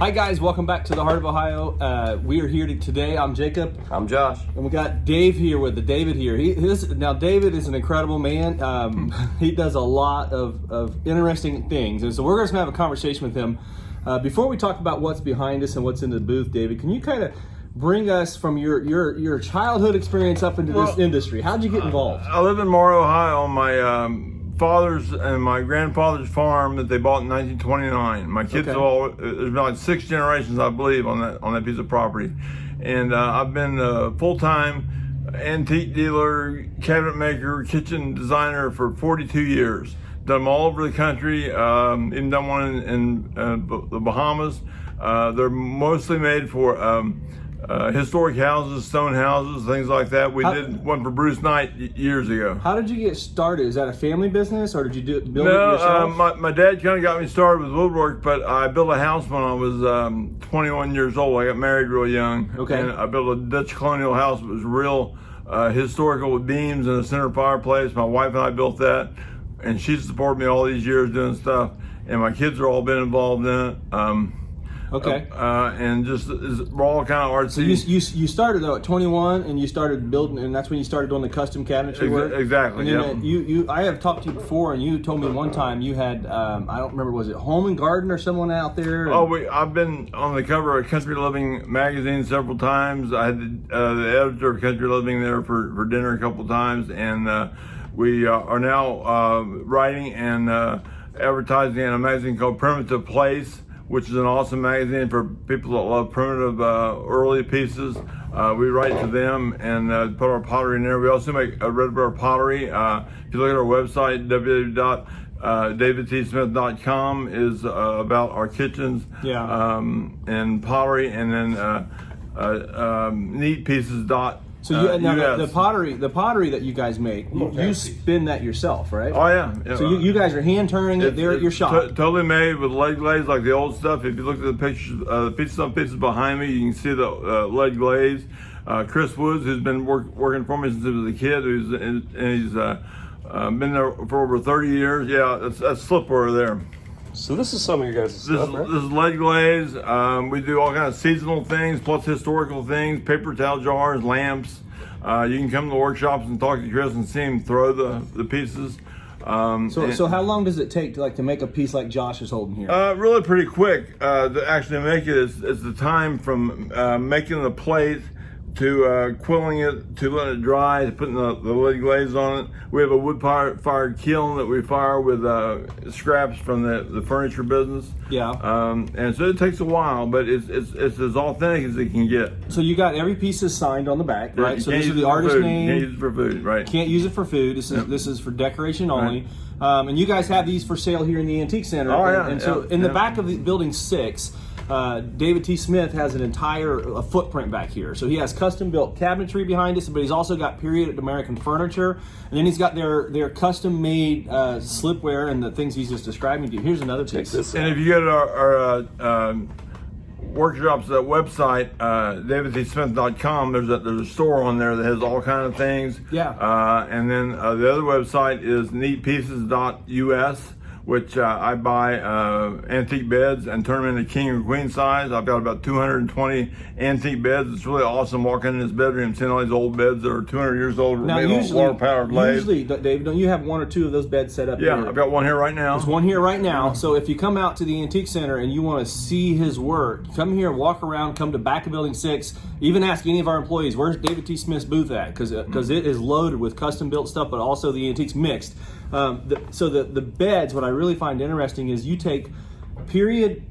Hi guys, welcome back to the Heart of Ohio. We are here today. I'm Jacob. I'm Josh. And we got Dave here with David here. Now David is an incredible man. He does a lot of interesting things. And so we're going to have a conversation with him. Before we talk about what's behind us and what's in the booth, David, can you kind of bring us from your childhood experience up into this industry? How'd you get involved? I live in Morrow, Ohio on my father's and my grandfather's farm that they bought in 1929. My kids have there's been like 6 generations, I believe, on that piece of property. And I've been a full-time antique dealer, cabinet maker, kitchen designer for 42 years. Done them all over the country, even done one in the Bahamas. They're mostly made for historic houses, stone houses, things like that. We did one for Bruce Knight years ago. How did you get started? Is that a family business, or did you build it yourself? My dad kind of got me started with woodwork, but I built a house when I was 21 years old. I got married real young. Okay. And I built a Dutch colonial house. It was real historical with beams and a center fireplace. My wife and I built that, and she supported me all these years doing stuff. And my kids are all been involved in it. And just we're all kind of artsy. So you started though at 21, and you started building, and that's when you started doing the custom cabinetry work. Exactly. And then I have talked to you before, and you told me one time you had I don't remember, was it Home and Garden or someone out there? I've been on the cover of Country Living magazine several times. I had the editor of Country Living there for dinner a couple times, and we are now writing and advertising in a magazine called Primitive Place, which is an awesome magazine for people that love primitive early pieces. We write to them and put our pottery in there. We also make a red bear pottery. If you look at our website, www.davidtsmith.com is about our kitchens and pottery, and then neatpieces.com. So the pottery that you guys make, you spin that yourself, right? Oh yeah. So you guys are hand turning it there at your shop. Totally made with lead glaze, like the old stuff. If you look at the pictures, the pieces behind me, you can see the lead glaze. Chris Woods, who's been working for me since he was a kid, he's been there for over 30 years. Yeah, that's slipware there. So this is some of your guys' stuff, right? This is lead glaze. We do all kinds of seasonal things, plus historical things, paper towel jars, lamps. You can come to the workshops and talk to Chris and see him throw the pieces. So how long does it take to make a piece like Josh is holding here? Really pretty quick. To actually make it is the time from making the plate to quilling it, to letting it dry, to putting the lead glaze on it. We have a wood-fired kiln that we fire with scraps from the furniture business. Yeah. And so it takes a while, but it's as authentic as it can get. So you got every piece is signed on the back, right? So this is the artist name. Can't use it for food, right? Can't use it for food. This is for decoration only. Right. And you guys have these for sale here in the Antique Center. Oh yeah. And so in the back of the building 6. David T. Smith has an entire footprint back here. So he has custom built cabinetry behind us, but he's also got period American furniture. And then he's got their custom made slipware and the things he's just describing to you. Here's another piece. And if you go to our workshops, that website, davidtsmith.com, there's a store on there that has all kinds of things. Yeah. And then the other website is neatpieces.us, which I buy antique beds and turn them into king or queen size. I've got about 220 antique beds. It's really awesome walking in this bedroom, seeing all these old beds that are 200 years old, made on water-powered lathe. Usually, Dave, don't you have 1 or 2 of those beds set up here? Yeah, I've got one here right now. There's one here right now. So if you come out to the Antique Center and you want to see his work, come here, walk around, come to back of Building 6, even ask any of our employees, where's David T. Smith's booth at? Because it is loaded with custom-built stuff, but also the antiques mixed. So the beds, what I really find interesting is you take period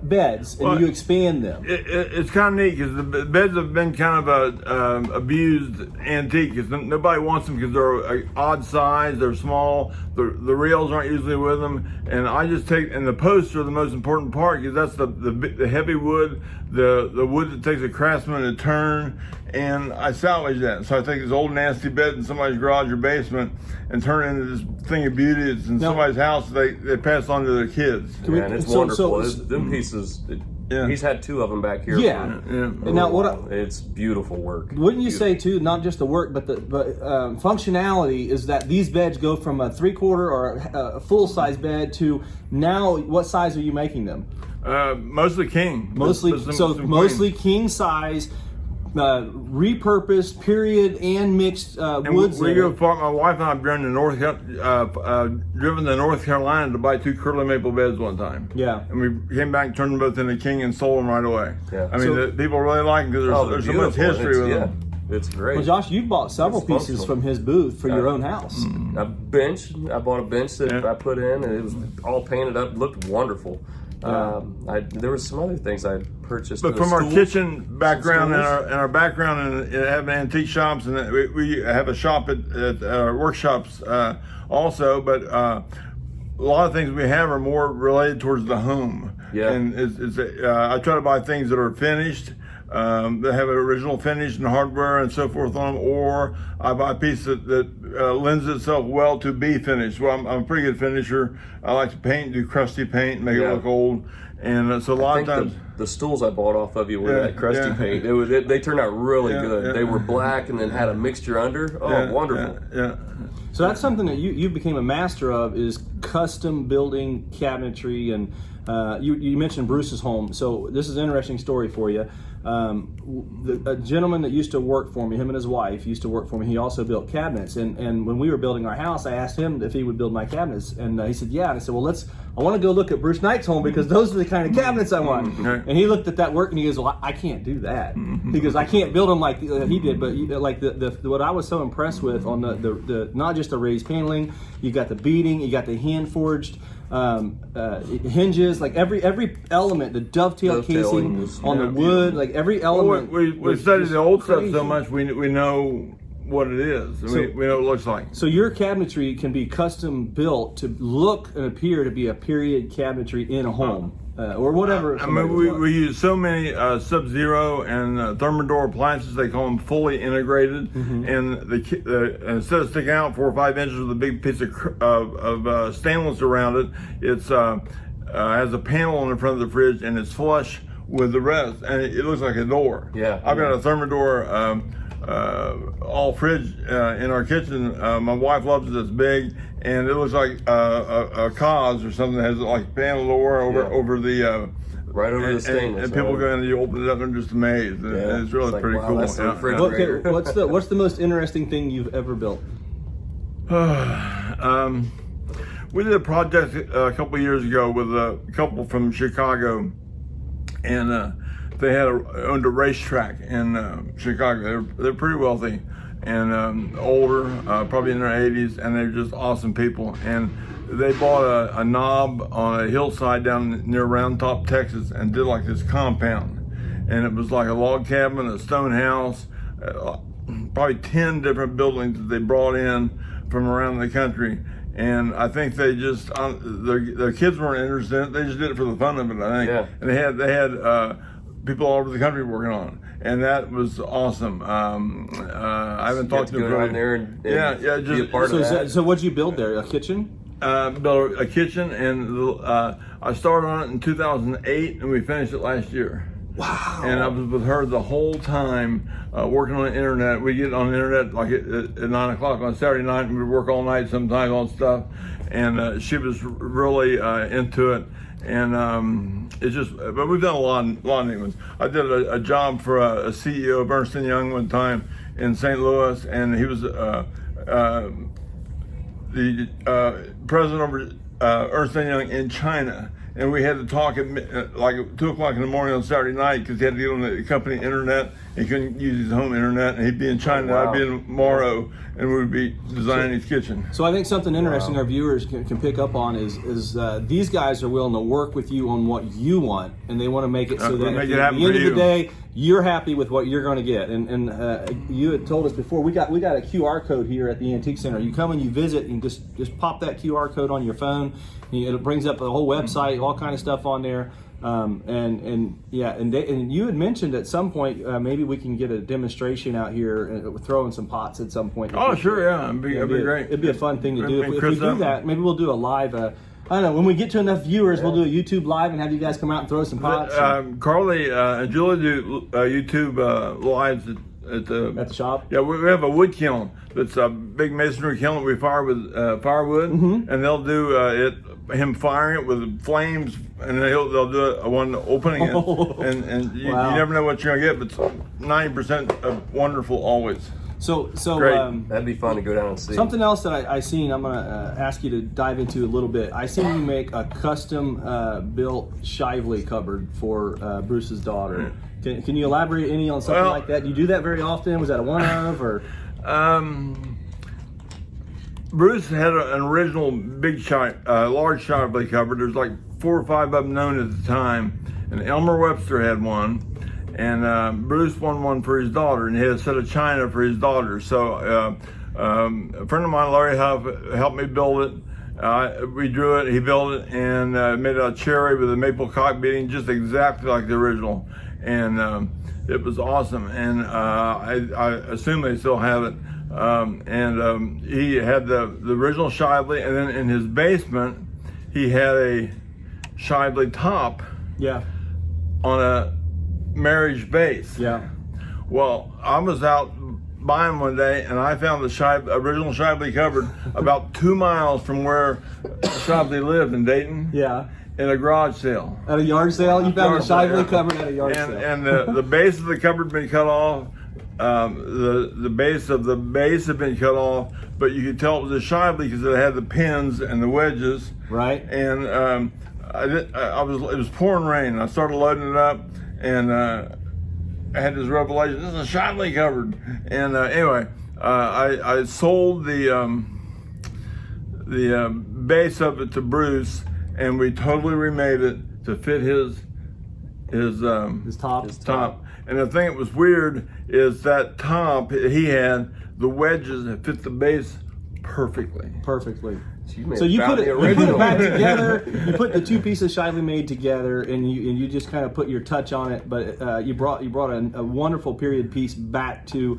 beds and you expand them. It's kind of neat because the beds have been kind of abused antique because nobody wants them because they're odd size, they're small, the rails aren't usually with them, and I just take, and the posts are the most important part because that's the heavy wood, the wood that takes a craftsman to turn, and I salvage that. So I take this old nasty bed in somebody's garage or basement and turn it into this thing of beauty. It's in somebody's house. They pass on to their kids. Yeah, and it's wonderful. Them pieces. He's had 2 of them back here. Yeah. And now it's beautiful work. Wouldn't you say too? Not just the work, but the functionality is that these beds go from a 3/4 or a full size bed to now. What size are you making them? Mostly king. Mostly king size, repurposed, period, and mixed woods. We go far. My wife and I have driven to North Carolina to buy 2 curly maple beds one time. Yeah. And we came back, turned them both into king, and sold them right away. Yeah. I mean, people really like them because there's so much history with them. It's great. Well, Josh, you've bought several pieces from his booth for your own house. A bench. I bought a bench that I put in, and it was all painted up. Looked wonderful. There was some other things I purchased. But from our kitchen background and our background in having antique shops, and we have a shop at our workshops also. But a lot of things we have are more related towards the home. Yeah. And I try to buy things that are finished. That have an original finish and hardware and so forth on them, or I buy a piece that lends itself well to be finished. Well, I'm a pretty good finisher. I like to paint, do crusty paint, make it look old, and so a lot of times the stools I bought off of you were that crusty paint. They turned out really good. They were black and then had a mixture under. Oh, wonderful! Yeah. So that's something that you became a master of, is custom building cabinetry, and you mentioned Bruce's home. So this is an interesting story for you. A gentleman that used to work for me, him and his wife used to work for me, he also built cabinets, and when we were building our house, I asked him if he would build my cabinets, and he said yeah, and I said, well, I want to go look at Bruce Knight's home because those are the kind of cabinets I want. And he looked at that work and he goes, well, I can't do that. He goes, I can't build them like he did, but like what I was so impressed with on the not just the raised paneling, you got the beading, you got the hand forged hinges, like every element, the dovetail casing on the wood, like every element. We studied the old stuff so much, we know what it is. We know what it looks like. So your cabinetry can be custom built to look and appear to be a period cabinetry in a home. Or whatever. I mean, we use so many Sub-Zero and Thermador appliances. They call them fully integrated, and instead of sticking out 4 or 5 inches with a big piece of stainless around it, it's has a panel on the front of the fridge, and it's flush with the rest, and it looks like a door. Yeah. I've got a Thermador all fridge in our kitchen. My wife loves it. It's big, and it looks like a cause or something that has like a panel door over the right over the stainless. And people go in and you open it up and they're just amazed. And it's really pretty cool. That's the refrigerator. Okay, what's the most interesting thing you've ever built? We did a project a couple of years ago with a couple from Chicago, and they owned a racetrack in Chicago. They're pretty wealthy and older, probably in their 80s, and they're just awesome people. And they bought a knob on a hillside down near Round Top, Texas, and did like this compound. And it was like a log cabin, a stone house, probably 10 different buildings that they brought in from around the country. And I think they just, their kids weren't interested in it. They just did it for the fun of it, I think. Yeah. And they had people all over the country working on it. And that was awesome. I haven't talked to them. Go down there and be a part of that. So what'd you build there? A kitchen? Built a kitchen, and I started on it in 2008, and we finished it last year. Wow. And I was with her the whole time, working on the internet. We get on the internet like at 9 o'clock on Saturday night, and we work all night sometimes on stuff. And she was really into it. And it's just, but we've done a lot of neat ones. I did a job for a CEO of Ernst & Young one time in St. Louis, and he was the president of Ernst & Young in China. And we had to talk at like 2 o'clock in the morning on Saturday night because he had to get on the company internet. He couldn't use his home internet, and he'd be in China. Wow. I'd be in Morrow, and we would be designing his kitchen. So I think something interesting our viewers can pick up on is these guys are willing to work with you on what you want, and they want to make it so that at the end of the day, you're happy with what you're going to get. And you had told us before, we got a QR code here at the Antique Center. You come and you visit, and just pop that QR code on your phone. It brings up the whole website, all kind of stuff on there. And you had mentioned at some point maybe we can get a demonstration out here throwing some pots at some point. Oh, sure, yeah, it'd be great. It'd be a fun thing to do. If we do that, maybe we'll do a live. I don't know. When we get to enough viewers, we'll do a YouTube live and have you guys come out and throw some pots. Carly and Julie do YouTube lives at the shop. Yeah, we have a wood kiln that's a big masonry kiln that we fire with firewood, and they'll do it him firing it with flames, and they'll do one opening it, and you never know what you're gonna get. But 90% wonderful always. So Great. That'd be fun to go down and see. something else that I seen, I'm gonna ask you to dive into a little bit. I seen you make a custom built Shively cupboard for Bruce's daughter. Can you elaborate any on something like that? Do you do that very often? Was that a one-of or? Bruce had an original big large Shively cupboard. There's like 4 or 5 of them known at the time, and Elmer Webster had one, and Bruce won one for his daughter, and he had a set of china for his daughter. So a friend of mine, Larry Huff, helped me build it. We drew it, he built it, and made a cherry with a maple cock beating, just exactly like the original. And it was awesome, and I assume they still have it. He had the original Shively, and then in his basement, he had a Shively top on a marriage base. Yeah. Well, I was out buying one day, and I found the original Shively cupboard about 2 miles from where Shively lived in Dayton. Yeah. In a garage sale. At a yard sale? You found a Shively cupboard at a yard sale. And the base of the cupboard had been cut off. The base of the base had been cut off, but you could tell it was a Shively because it had the pins and the wedges. Right. And it was pouring rain, and I started loading it up, and I had this revelation: this is a Shively cupboard. And anyway, I sold the base of it to Bruce, and we totally remade it to fit his top. And the thing that was weird is that top he had the wedges that fit the base perfectly. So you put it back together. You put the two pieces Shively made together, and you just kind of put your touch on it. But you brought a wonderful period piece back to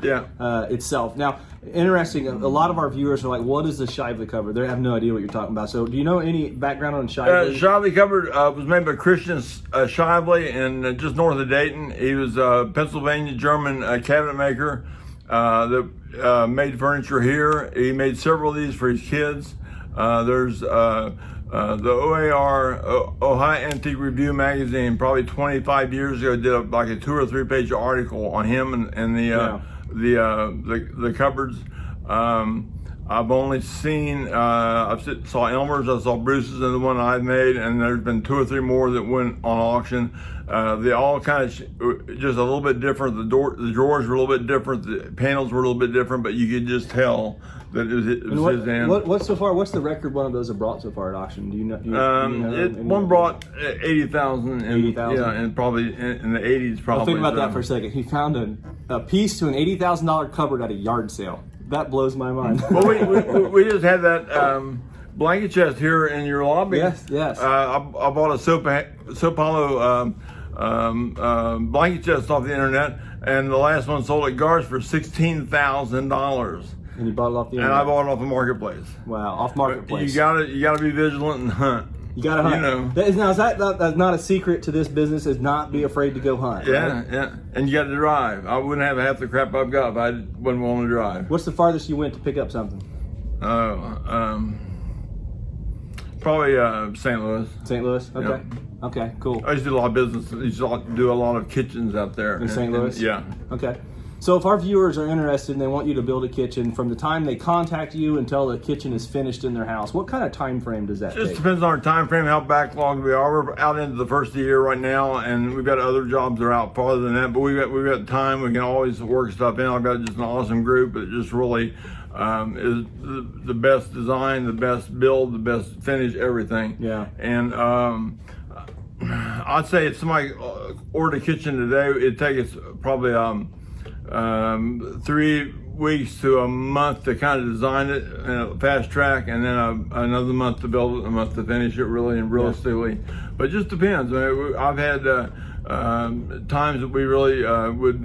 itself. Now, interesting. A lot of our viewers are like, "What is the Shively cupboard?" They have no idea what you're talking about. So, do you know any background on Shively? Shively cupboard was made by Christian Shively, and just north of Dayton. He was a Pennsylvania German cabinet maker that made furniture here. He made several of these for his kids. There's the OAR, Ohio Antique Review magazine, probably 25 years ago, did like a 2 or 3 page article on him and the cupboards. I've only seen, saw Elmer's, I saw Bruce's, and the one I made, and there's been 2 or 3 more that went on auction. They all kind of just a little bit different. The drawers were a little bit different. The panels were a little bit different, but you could just tell that it was his hand. What's the record one of those have brought so far at auction? Do you know? One brought 80,000. 80,000. Yeah, and probably in the 80s. Probably. Well, think about that for a second. He found a piece to an $80,000 cupboard at a yard sale. That blows my mind. Well, we just had that blanket chest here in your lobby. Yes. I bought a Soap Hollow blanket chest off the internet, and the last one sold at Gar's for $16,000. And you bought it off the internet? And I bought it off the marketplace. Wow, off marketplace. You gotta be vigilant and hunt. You gotta hunt. You know. That's not a secret to this business, is not be afraid to go hunt. Yeah, right? yeah. And you gotta drive. I wouldn't have half the crap I've got if I wasn't willing to drive. What's the farthest you went to pick up something? Probably St. Louis. St. Louis? Okay. Yep. Okay, cool. I used to do a lot of business. I used to do a lot of kitchens out there. In St. Louis? Yeah. Okay. So if our viewers are interested and they want you to build a kitchen, from the time they contact you until the kitchen is finished in their house, what kind of time frame does that Just take? depends on our time frame, how backlogged we are. We're out into the first of the year right now, and we've got other jobs that are out farther than that. But we've got time. We can always work stuff in. I've got just an awesome group that just really is the best design, the best build, the best finish, everything. Yeah. And I'd say if somebody ordered a kitchen today, it'd take us probably 3 weeks to a month to kind of design it in a fast track, and then another month to build it, a month to finish it really and realistically. But it just depends. I mean, I've had times that we really would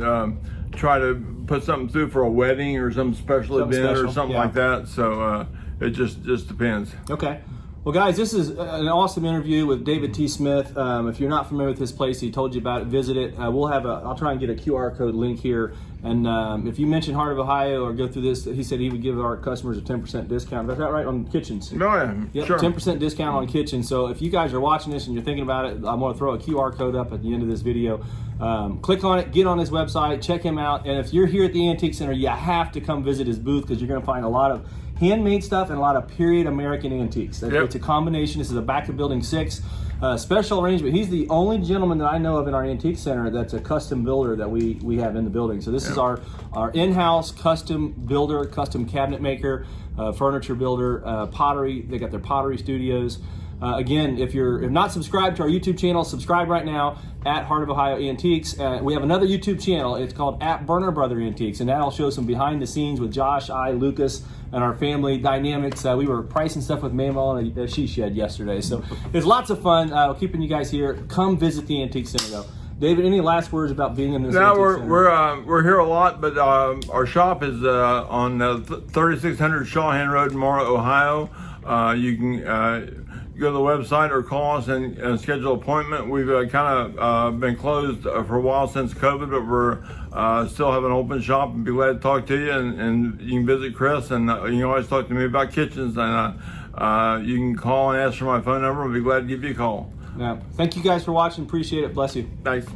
try to put something through for a wedding or some special event or something like that. So it just depends. Okay. Well, guys, this is an awesome interview with David T. Smith. If you're not familiar with his place, he told you about it, visit it. I'll try and get a QR code link here And if you mention Heart of Ohio or go through this, he said he would give our customers a 10% discount. Is that right, on kitchens? Oh, yeah, Yep, sure. 10% discount on kitchens. So if you guys are watching this and you're thinking about it, I'm going to throw a QR code up at the end of this video. Click on it, get on his website, check him out. And if you're here at the Antique Center, you have to come visit his booth because you're going to find a lot of handmade stuff and a lot of period American antiques. Yep. It's a combination. This is a back of Building 6 special arrangement. He's the only gentleman that I know of in our Antique Center that's a custom builder that we have in the building. So this is our in-house custom builder, custom cabinet maker, furniture builder, pottery. They got their pottery studios. Again, if you're not subscribed to our YouTube channel, subscribe right now at Heart of Ohio Antiques. We have another YouTube channel. It's called at Burner Brother Antiques, and that'll show some behind the scenes with Josh, Lucas, and our family dynamics. We were pricing stuff with Mamal in a she shed yesterday, so it's lots of fun keeping you guys here. Come visit the Antique Center, though. David, any last words about being in this? Now Antique Center? we're here a lot, but our shop is on 3600 Shawhan Road in Mora, Ohio. You can go to the website or call us and schedule an appointment. We've kind of been closed for a while since COVID, but we're still have an open shop and be glad to talk to you. And you can visit Chris, and you can always talk to me about kitchens. And you can call and ask for my phone number. I'll be glad to give you a call. Yeah. Thank you guys for watching. Appreciate it. Bless you. Thanks.